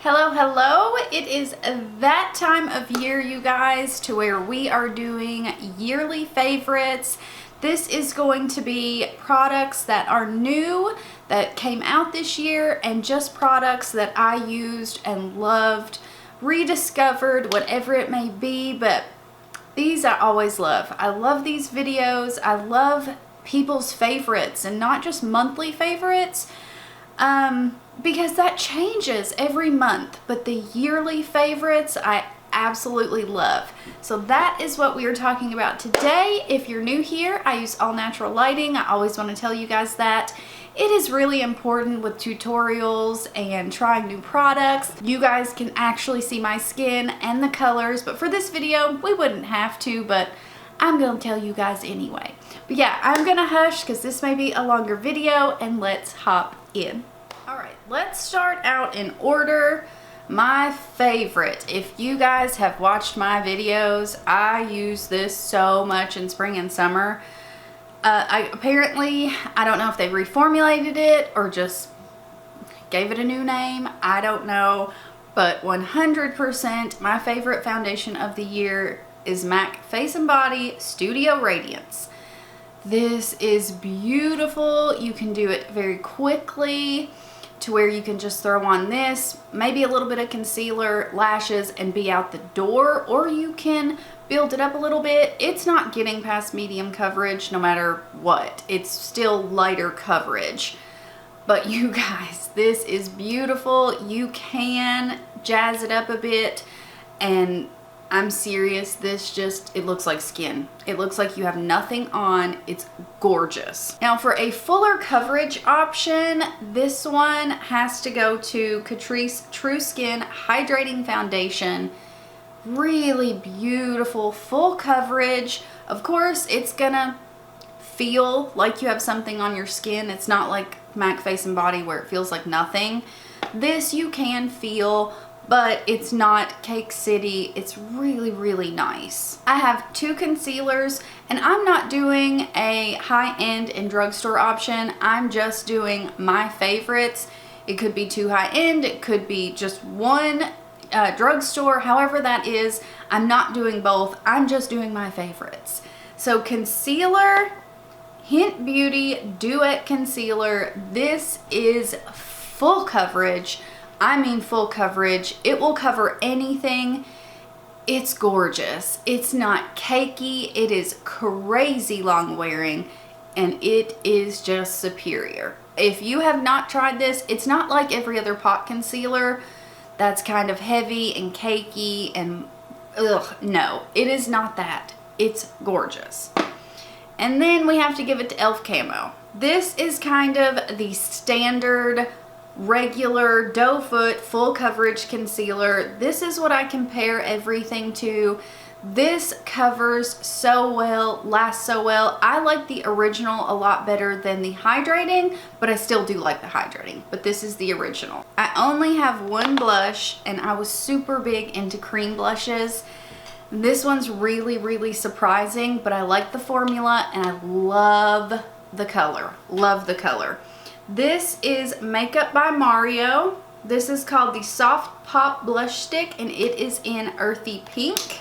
Hello, hello. It is that time of year, you guys, to where we are doing yearly favorites. This is going to be products that are new, that came out this year, and just products that I used and loved, rediscovered, whatever it may be, but these I always love. I love these videos. I love people's favorites and not just monthly favorites. Because that changes every month, but the yearly favorites I absolutely love. So that is what we are talking about today. If you're new here, I use all natural lighting. I always want to tell you guys that. It is really important with tutorials and trying new products. You guys can actually see my skin and the colors, but for this video, we wouldn't have to, but I'm gonna tell you guys anyway. But yeah, I'm gonna hush because this may be a longer video, and let's hop in. All right, let's start out in order. My favorite, if you guys have watched my videos, I use this so much in spring and summer. I don't know if they reformulated it or just gave it a new name. I don't know, but 100% my favorite foundation of the year is MAC Face and Body Studio Radiance. This is beautiful. You can do it very quickly to where you can just throw on this, maybe a little bit of concealer, lashes, and be out the door, or you can build it up a little bit. It's not getting past medium coverage no matter what. It's still lighter coverage. But you guys, this is beautiful. You can jazz it up a bit, and I'm serious, it looks like skin. It looks like you have nothing on. It's gorgeous. Now for a fuller coverage option, this one has to go to Catrice True Skin Hydrating Foundation. Really beautiful, full coverage. Of course, it's gonna feel like you have something on your skin. It's not like MAC Face and Body where it feels like nothing. This you can feel, but it's not Cake City. It's really, really nice. I have two concealers, and I'm not doing a high-end and drugstore option. I'm just doing my favorites. It could be two high-end, it could be just one drugstore, however that is. I'm not doing both. I'm just doing my favorites. So concealer, Hint Beauty Duet Concealer. This is full coverage. I mean full coverage. It will cover anything. It's gorgeous. It's not cakey. It is crazy long wearing, and it is just superior. If you have not tried this, it's not like every other pot concealer that's kind of heavy and cakey and no, it is not that. It's gorgeous. And then we have to give it to e.l.f. Camo. This is kind of the standard regular doe foot full coverage concealer. This is what I compare everything to. This covers so well, lasts so well. I like the original a lot better than the hydrating, but I still do like the hydrating, but this is the original. I only have one blush, and I was super big into cream blushes. This one's really, really surprising, but I like the formula and I love the color. Love the color. This is Makeup by Mario. This is called the Soft Pop Blush Stick, and it is in Earthy Pink.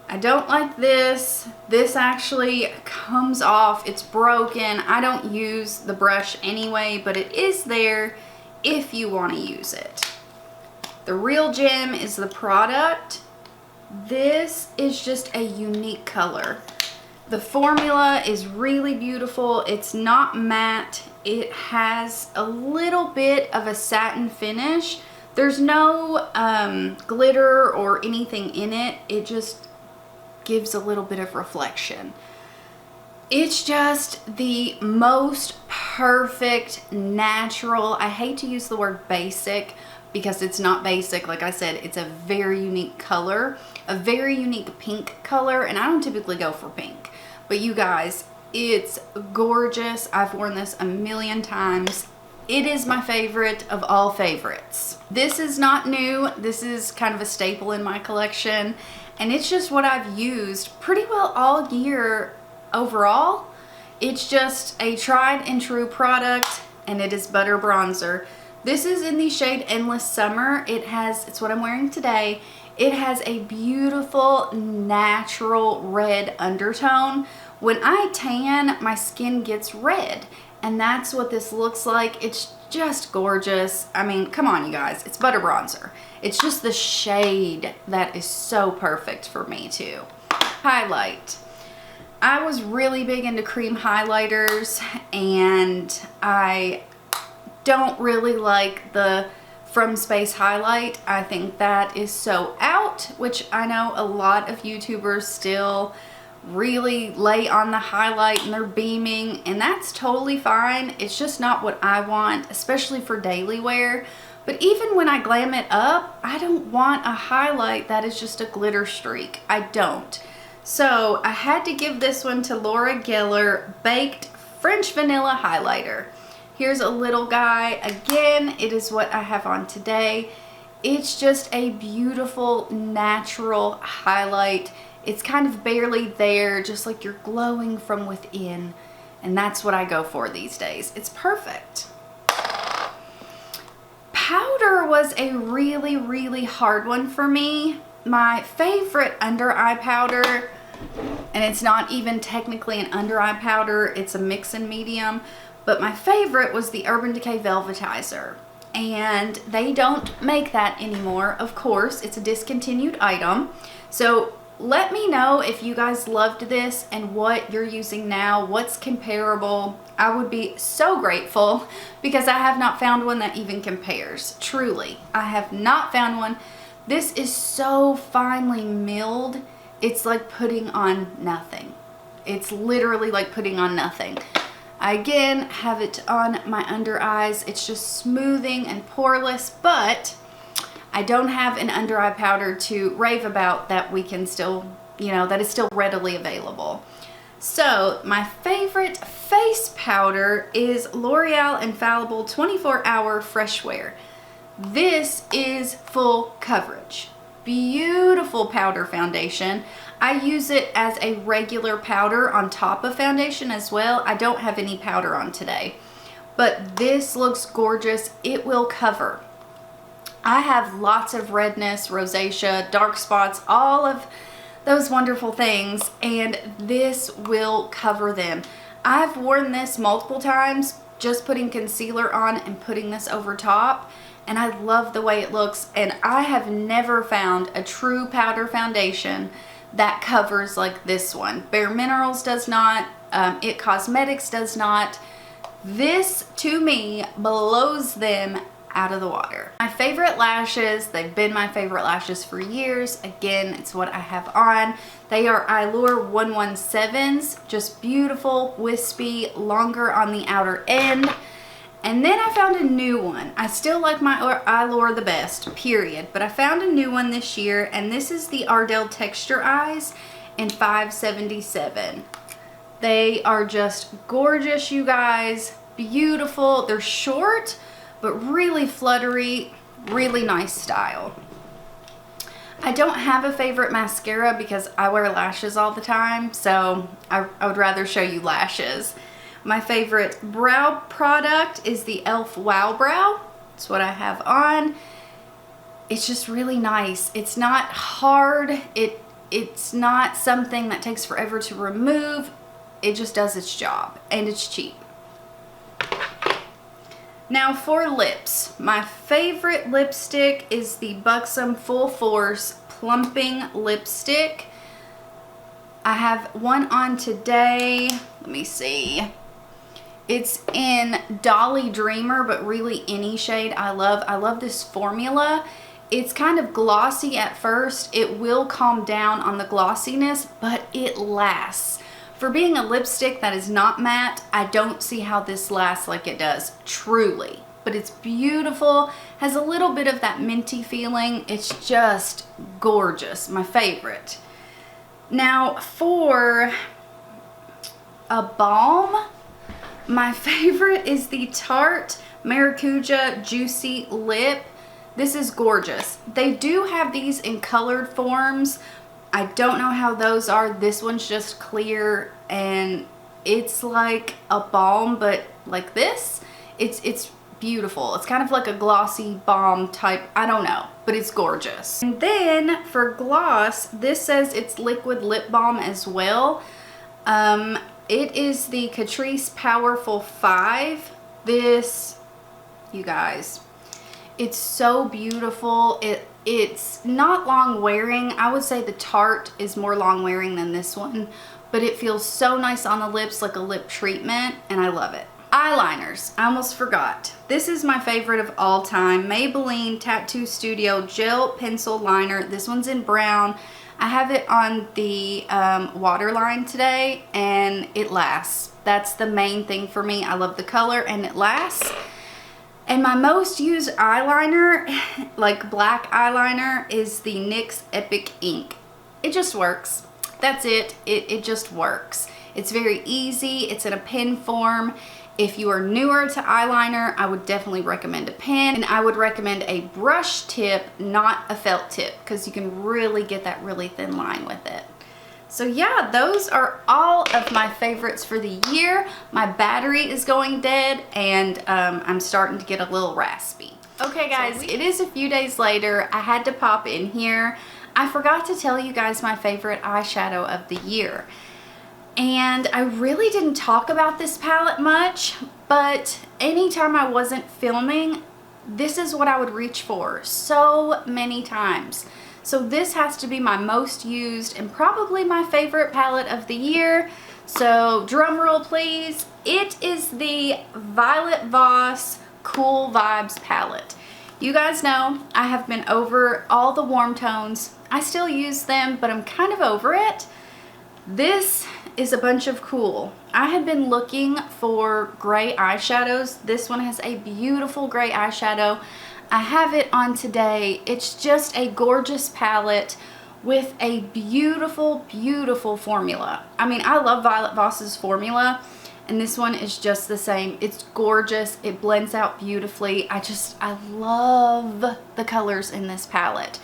I don't like this. This actually comes off. It's broken. I don't use the brush anyway, but it is there if you want to use it. The real gem is the product. This is just a unique color. The formula is really beautiful. It's not matte. It has a little bit of a satin finish. There's no glitter or anything in it. It just gives a little bit of reflection. It's just the most perfect natural. I hate to use the word basic because it's not basic. Like I said, it's a very unique color, a very unique pink color, and I don't typically go for pink. But you guys, it's gorgeous. I've worn this a million times. It is my favorite of all favorites. This is not new. This is kind of a staple in my collection, and it's just what I've used pretty well all year overall. It's just a tried and true product, and it is Butter Bronzer. This is in the shade Endless Summer. It's what I'm wearing today. It has a beautiful natural red undertone. When I tan, my skin gets red, and that's what this looks like. It's just gorgeous. I mean, come on, you guys. It's butter bronzer. It's just the shade that is so perfect for me too. Highlight. I was really big into cream highlighters, and I don't really like the From Space highlight. I think that is so out, which I know a lot of YouTubers still really lay on the highlight and they're beaming, and that's totally fine. It's just not what I want, especially for daily wear. But even when I glam it up, I don't want a highlight that is just a glitter streak. I don't. So I had to give this one to Laura Geller Baked French Vanilla Highlighter. Here's a little guy. Again, it is what I have on today. It's just a beautiful natural highlight. It's kind of barely there, just like you're glowing from within. And that's what I go for these days. It's perfect. Powder was a really, really hard one for me. My favorite under eye powder, and it's not even technically an under eye powder, it's a mix and medium, but my favorite was the Urban Decay Velvetizer. And they don't make that anymore, of course. It's a discontinued item. So let me know if you guys loved this and what you're using now, what's comparable. I would be so grateful, because I have not found one that even compares. Truly, I have not found one. This is so finely milled. It's like putting on nothing. It's literally like putting on nothing. I again have it on my under eyes. It's just smoothing and poreless, but I don't have an under eye powder to rave about that we can still, that is still readily available. So my favorite face powder is L'Oreal Infallible 24-Hour Fresh Wear. This is full coverage. Beautiful powder foundation. I use it as a regular powder on top of foundation as well. I don't have any powder on today, but this looks gorgeous. It will cover. I have lots of redness, rosacea, dark spots, all of those wonderful things, and this will cover them. I've worn this multiple times, just putting concealer on and putting this over top, and I love the way it looks. And I have never found a true powder foundation that covers like this one. Bare Minerals does not. It Cosmetics does not. This, to me, blows them out of the water. My favorite lashes, they've been my favorite lashes for years. Again, it's what I have on. They are Eyelure 117s, just beautiful, wispy, longer on the outer end. And then I found a new one. I still like my Eyelure the best, period. But I found a new one this year, and this is the Ardell Texture Eyes in 577. They are just gorgeous, you guys. Beautiful. They're short, but really fluttery, really nice style. I don't have a favorite mascara because I wear lashes all the time, so I would rather show you lashes. My favorite brow product is the e.l.f. Wow Brow. That's what I have on. It's just really nice. It's not hard. It's not something that takes forever to remove. It just does its job, and it's cheap. Now for lips, my favorite lipstick is the Buxom Full Force Plumping Lipstick. I have one on today. Let me see. It's in Dolly Dreamer, but really any shade I love this formula. It's kind of glossy at first. It will calm down on the glossiness, but it lasts. For being a lipstick that is not matte, I don't see how this lasts like it does, truly. But it's beautiful, has a little bit of that minty feeling. It's just gorgeous, my favorite. Now for a balm, my favorite is the Tarte Maracuja Juicy Lip. This is gorgeous. They do have these in colored forms. I don't know how those are. This one's just clear, and it's like a balm, but like this. It's beautiful. It's kind of like a glossy balm type, I don't know, but it's gorgeous. And then for gloss, this says it's liquid lip balm as well. It is the Catrice Powerful 5. This, you guys, it's so beautiful. It's not long wearing. I would say the Tarte is more long wearing than this one, but it feels so nice on the lips, like a lip treatment, and I love it. Eyeliners, I almost forgot. This is my favorite of all time. Maybelline Tattoo Studio Gel Pencil Liner. This one's in brown. I have it on the waterline today, and it lasts. That's the main thing for me. I love the color, and it lasts. And my most used eyeliner, like black eyeliner, is the NYX Epic Ink. It just works. That's it. It just works. It's very easy. It's in a pen form. If you are newer to eyeliner, I would definitely recommend a pen, and I would recommend a brush tip, not a felt tip, because you can really get that really thin line with it. So yeah, those are all of my favorites for the year. My battery is going dead, and I'm starting to get a little raspy. Okay guys, it is a few days later. I had to pop in here. I forgot to tell you guys my favorite eyeshadow of the year. And I really didn't talk about this palette much, but anytime I wasn't filming, this is what I would reach for so many times. So this has to be my most used and probably my favorite palette of the year. So drum roll please. It is the Violet Voss Cool Vibes palette. You guys know I have been over all the warm tones. I still use them, but I'm kind of over it. This is a bunch of cool. I had been looking for gray eyeshadows. This one has a beautiful gray eyeshadow. I have it on today. It's just a gorgeous palette with a beautiful, beautiful formula. I mean, I love Violet Voss's formula, and this one is just the same. It's gorgeous. It blends out beautifully. I love the colors in this palette.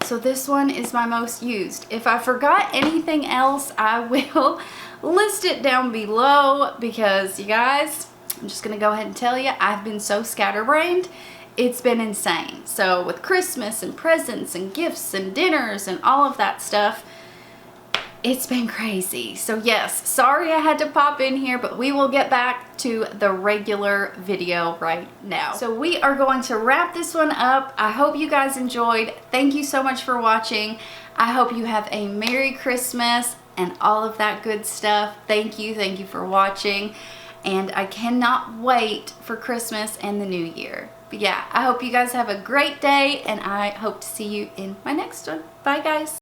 So this one is my most used. If I forgot anything else, I will list it down below, because you guys, I'm just gonna go ahead and tell you, I've been so scatterbrained. It's been insane. So with Christmas and presents and gifts and dinners and all of that stuff, it's been crazy. So yes, sorry I had to pop in here, but we will get back to the regular video right now. So we are going to wrap this one up. I hope you guys enjoyed. Thank you so much for watching. I hope you have a Merry Christmas and all of that good stuff. Thank you for watching. And I cannot wait for Christmas and the new year. But yeah, I hope you guys have a great day, and I hope to see you in my next one. Bye guys.